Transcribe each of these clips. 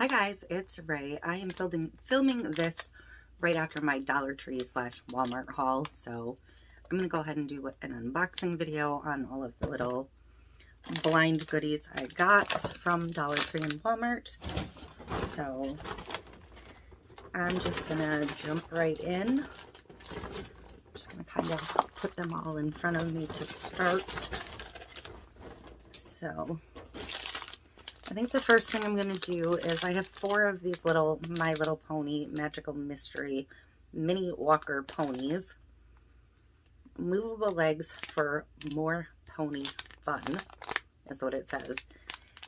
Hi guys, it's Ray. I am filming this right after my Dollar Tree / Walmart haul, so I'm going to go ahead and do an unboxing video on all of the little blind goodies I got from Dollar Tree and Walmart. So I'm just going to jump right in. I'm just going to kind of put them all in front of me to start. So I think the first thing I'm going to do is I have 4 of these little My Little Pony Magical Mystery Mini Walker ponies. Movable legs for more pony fun is what it says.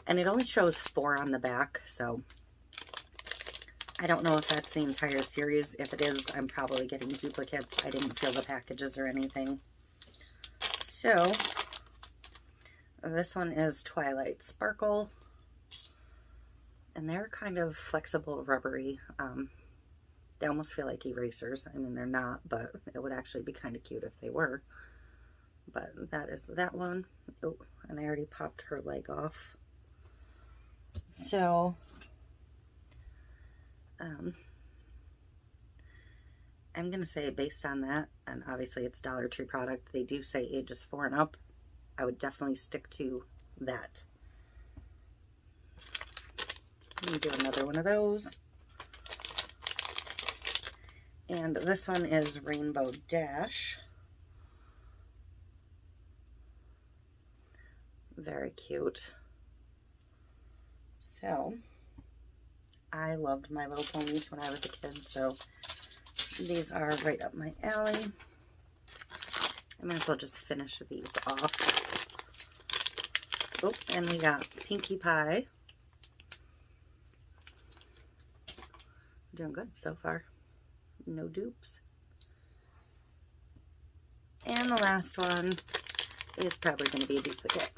And it only shows 4 on the back, so I don't know if that's the entire series. If it is, I'm probably getting duplicates. I didn't feel the packages or anything. So this one is Twilight Sparkle. And they're kind of flexible, rubbery. They almost feel like erasers. I mean, they're not, but it would actually be kind of cute if they were. But that is that one. Oh, and I already popped her leg off. So, I'm going to say based on that, and obviously it's Dollar Tree product, they do say ages 4 and up. I would definitely stick to that. Let me do another one of those. And this one is Rainbow Dash. Very cute. So, I loved My Little Ponies when I was a kid, so these are right up my alley. I might as well just finish these off. Oh, and we got Pinkie Pie. Doing good so far. No dupes. And the last one is probably going to be a duplicate.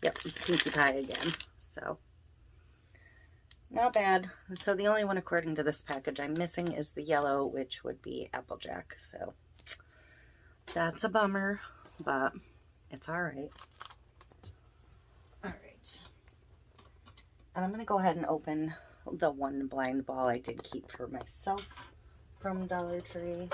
Yep, Pinkie Pie again. So, not bad. So the only one according to this package I'm missing is the yellow, which would be Applejack. So, that's a bummer, but it's alright. Alright. And I'm going to go ahead and open the one blind ball I did keep for myself from Dollar Tree.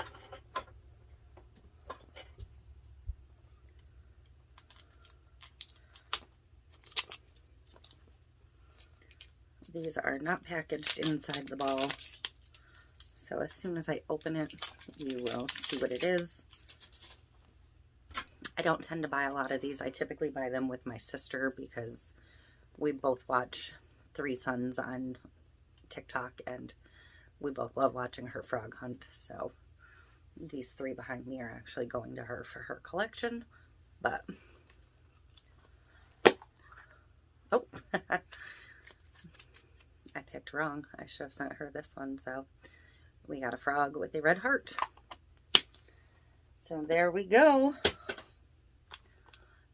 These are not packaged inside the ball, so as soon as I open it, you will see what it is. I don't tend to buy a lot of these. I typically buy them with my sister because we both watch Three Sons on TikTok, and we both love watching her frog hunt, so these 3 behind me are actually going to her for her collection. But oh, I picked wrong. I should have sent her this one. So we got a frog with a red heart. So there we go.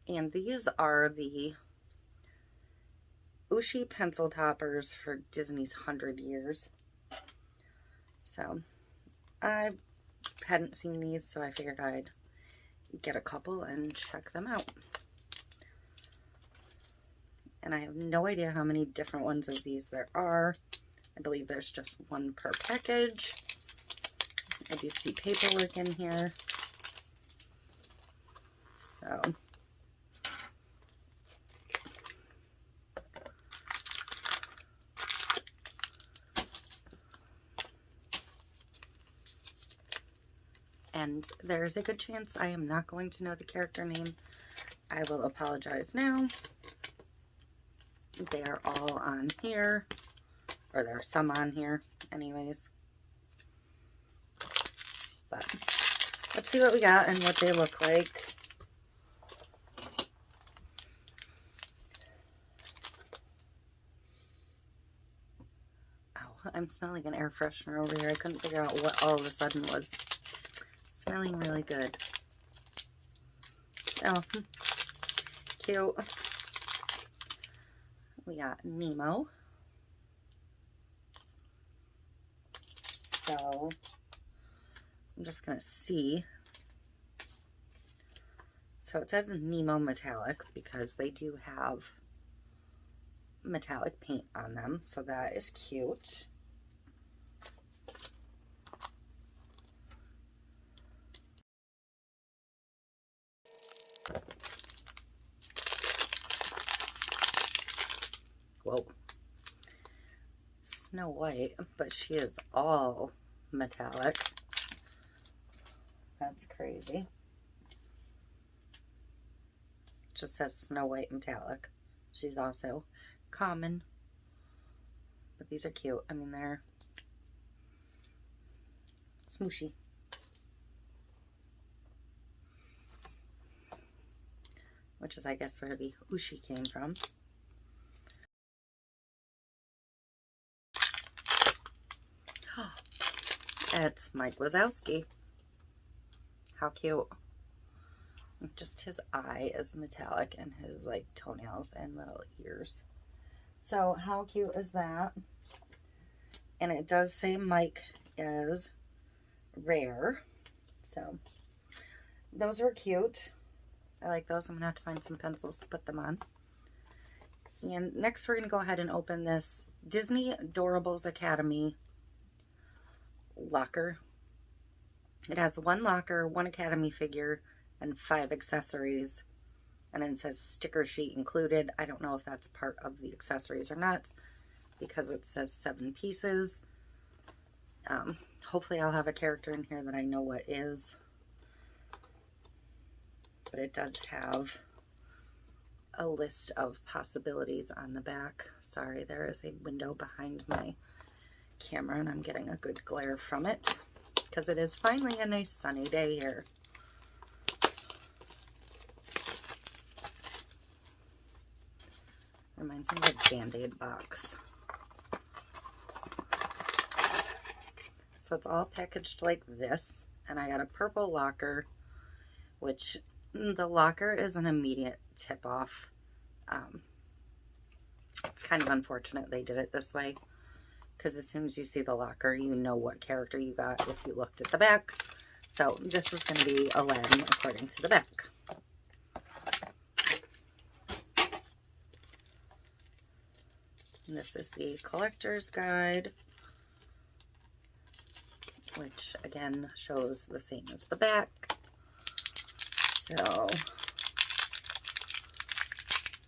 And these are the Washi pencil toppers for Disney's 100 years. So I hadn't seen these, so I figured I'd get a couple and check them out. And I have no idea how many different ones of these there are. I believe there's just 1 per package. I do see paperwork in here. So and there's a good chance I am not going to know the character name. I will apologize now. They are all on here, or there are some on here anyways. But let's see what we got and what they look like. Oh, I'm smelling an air freshener over here. I couldn't figure out what all of a sudden was. Smelling really good. Oh, cute. We got Nemo. So I'm just going to see. So it says Nemo Metallic because they do have metallic paint on them, so that is cute. Whoa. Snow White, but she is all metallic. That's crazy. Just says Snow White metallic. She's also common, but these are cute. I mean, they're smooshy. Which is, I guess, where the Ushi came from. It's Mike Wazowski. How cute. Just his eye is metallic and his like toenails and little ears. So how cute is that? And it does say Mike is rare. So those were cute. I like those. I'm gonna have to find some pencils to put them on. And next we're gonna go ahead and open this Disney Doorables Academy locker. It has one locker, one Academy figure, and 5 accessories. And then it says sticker sheet included. I don't know if that's part of the accessories or not, because it says 7 pieces. Hopefully I'll have a character in here that I know what is. But it does have a list of possibilities on the back. Sorry, there is a window behind my camera and I'm getting a good glare from it because it is finally a nice sunny day here. Reminds me of a Band-Aid box. So it's all packaged like this, and I got a purple locker, which the locker is an immediate tip off. It's kind of unfortunate they did it this way, because as soon as you see the locker, you know what character you got if you looked at the back. So this is going to be Aladdin according to the back. And this is the collector's guide, which again shows the same as the back. So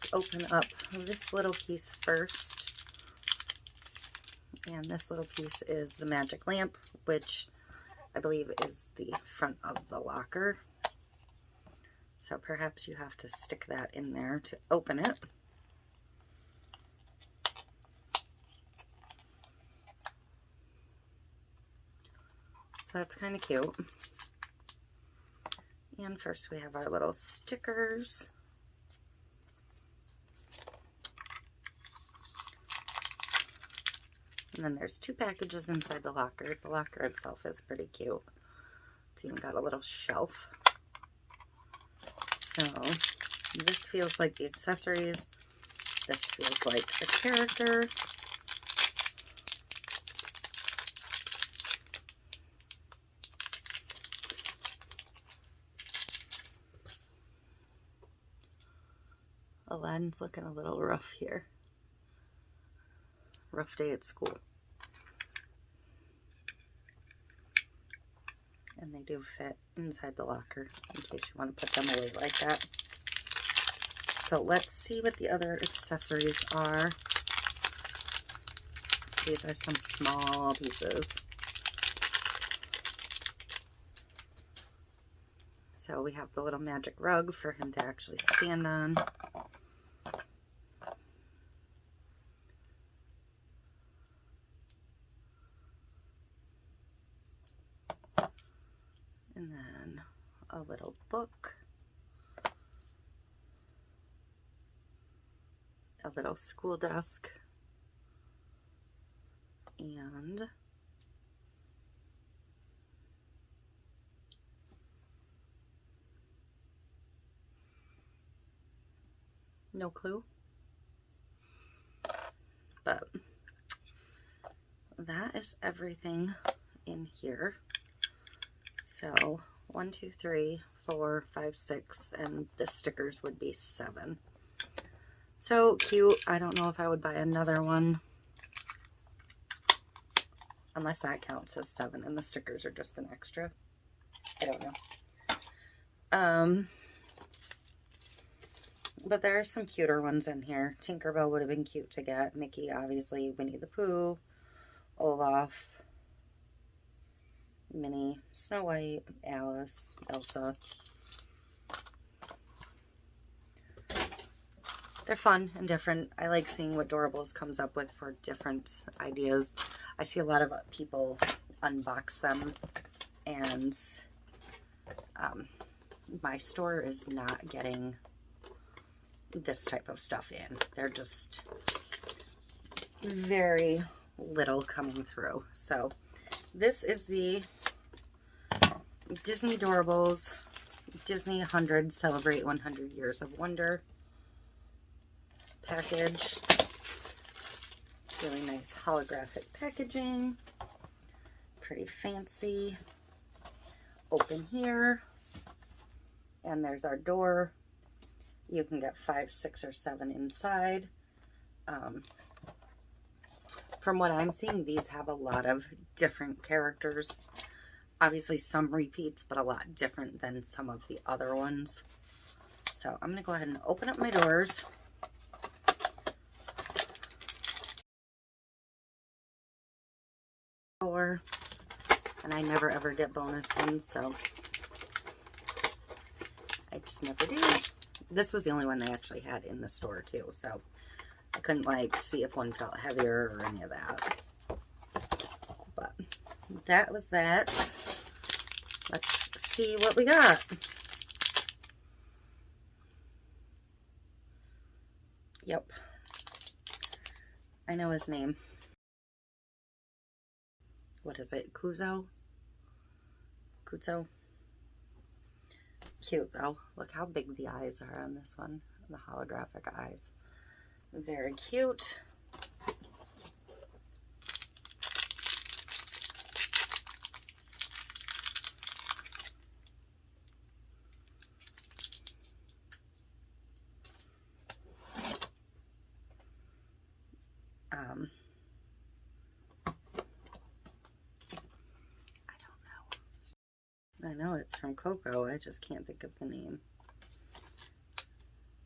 let's open up this little piece first. And this little piece is the magic lamp, which I believe is the front of the locker. So perhaps you have to stick that in there to open it. So that's kind of cute. And first we have our little stickers. And then there's 2 packages inside the locker. The locker itself is pretty cute. It's even got a little shelf. So this feels like the accessories. This feels like the character. Aladdin's looking a little rough here. Rough day at school. And they do fit inside the locker in case you want to put them away like that. So let's see what the other accessories are. These are some small pieces. So we have the little magic rug for him to actually stand on. And then a little book, a little school desk, and no clue, but that is everything in here. So 1, 2, 3, 4, 5, 6, and the stickers would be 7. So cute. I don't know if I would buy another one. Unless that counts as 7 and the stickers are just an extra. I don't know. But there are some cuter ones in here. Tinkerbell would have been cute to get. Mickey, obviously. Winnie the Pooh. Olaf. Minnie. Snow White. Alice. Elsa. They're fun and different. I like seeing what Doorables comes up with for different ideas. I see a lot of people unbox them, and my store is not getting this type of stuff in. They're just very little coming through. So this is the Disney Doorables Disney 100 Celebrate 100 Years of Wonder package. Really nice holographic packaging. Pretty fancy. Open here. And there's our door. You can get 5, 6, or 7 inside. From what I'm seeing, these have a lot of different characters. Obviously some repeats, but a lot different than some of the other ones. So I'm going to go ahead and open up my doors. And I never ever get bonus ones, so I just never do. This was the only one they actually had in the store too, so I couldn't like see if one felt heavier or any of that. But that was that. Let's see what we got. Yep. I know his name. What is it? Kuzo? Cute though. Look how big the eyes are on this one. The holographic eyes. Very cute. I know it's from Coco. I just can't think of the name.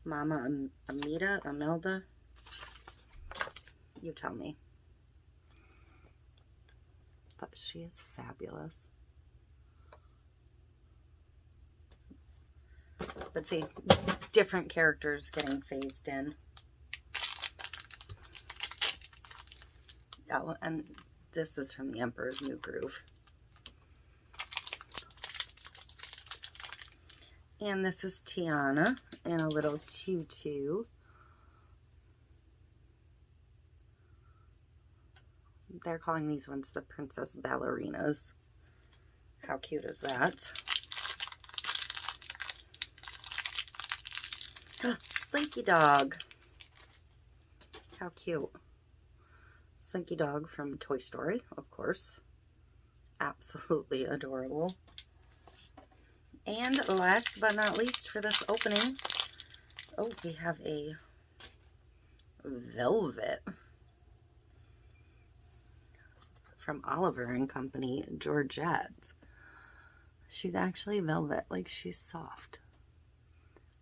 Mama Imelda? You tell me. But she is fabulous. Let's see. Different characters getting phased in. Oh, and this is from the Emperor's New Groove. And this is Tiana in a little tutu. They're calling these ones the Princess Ballerinas. How cute is that? Slinky Dog. How cute. Slinky Dog from Toy Story, of course. Absolutely adorable. And last but not least for this opening, oh, we have a Velvet from Oliver and Company, Georgette. She's actually velvet, like she's soft.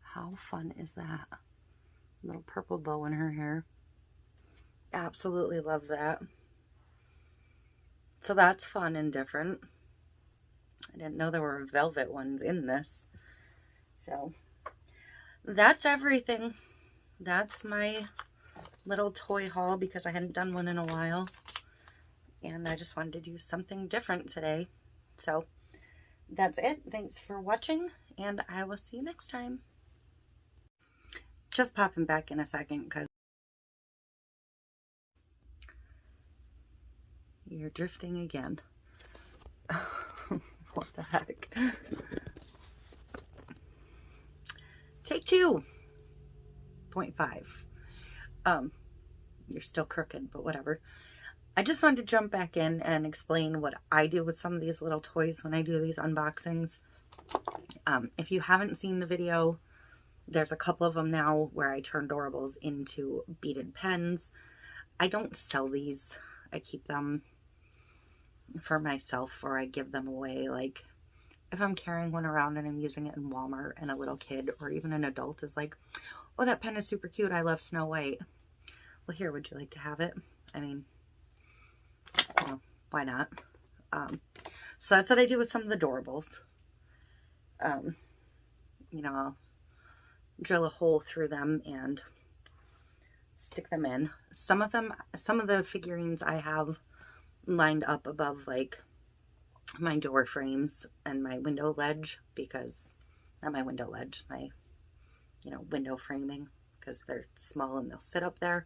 How fun is that? Little purple bow in her hair. Absolutely love that. So that's fun and different. I didn't know there were velvet ones in this. So that's everything. That's my little toy haul because I hadn't done one in a while. And I just wanted to do something different today. So that's it. Thanks for watching, and I will see you next time. Just popping back in a second because you're drifting again. What the heck? Take 2.5. You're still crooked, but whatever. I just wanted to jump back in and explain what I do with some of these little toys when I do these unboxings. If you haven't seen the video, There's a couple of them now where I turn Doorables into beaded pens. I don't sell these. I keep them for myself, or I give them away. Like if I'm carrying one around and I'm using it in Walmart and a little kid or even an adult is like, oh, that pen is super cute. I love Snow White. Well, here, would you like to have it? I mean, well, why not? So that's what I do with some of the Doorables. You know, I'll drill a hole through them and stick them in. Some of the figurines I have lined up above like my door frames and my window ledge, because not my window ledge, my, you know, window framing, because they're small and they'll sit up there.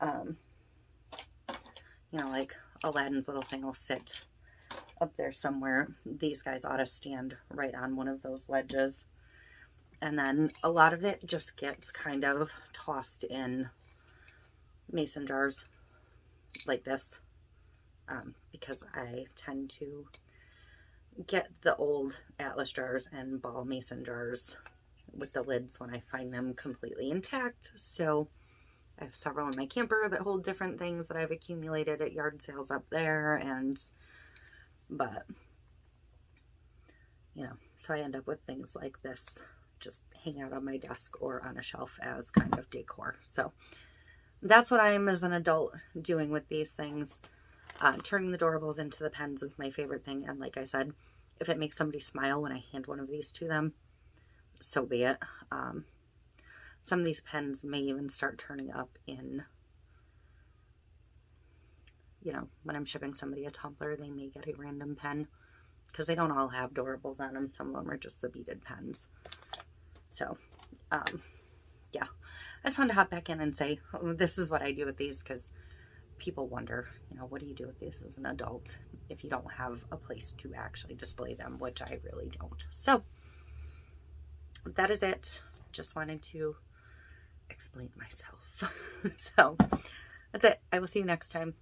You know, like Aladdin's little thing will sit up there somewhere. These guys ought to stand right on one of those ledges. And then a lot of it just gets kind of tossed in mason jars like this, because I tend to get the old Atlas jars and ball mason jars with the lids when I find them completely intact. So I have several in my camper that hold different things that I've accumulated at yard sales up there, but you know, so I end up with things like this just hang out on my desk or on a shelf as kind of decor. So that's what I am as an adult doing with these things. Turning the Doorables into the pens is my favorite thing. And like I said, if it makes somebody smile when I hand one of these to them, so be it. Some of these pens may even start turning up in, you know, when I'm shipping somebody a tumbler, they may get a random pen, because they don't all have Doorables on them. Some of them are just the beaded pens. So, yeah, I just wanted to hop back in and say, oh, this is what I do with these, because people wonder, you know, what do you do with these as an adult if you don't have a place to actually display them, which I really don't. So that is it. Just wanted to explain myself. So that's it. I will see you next time.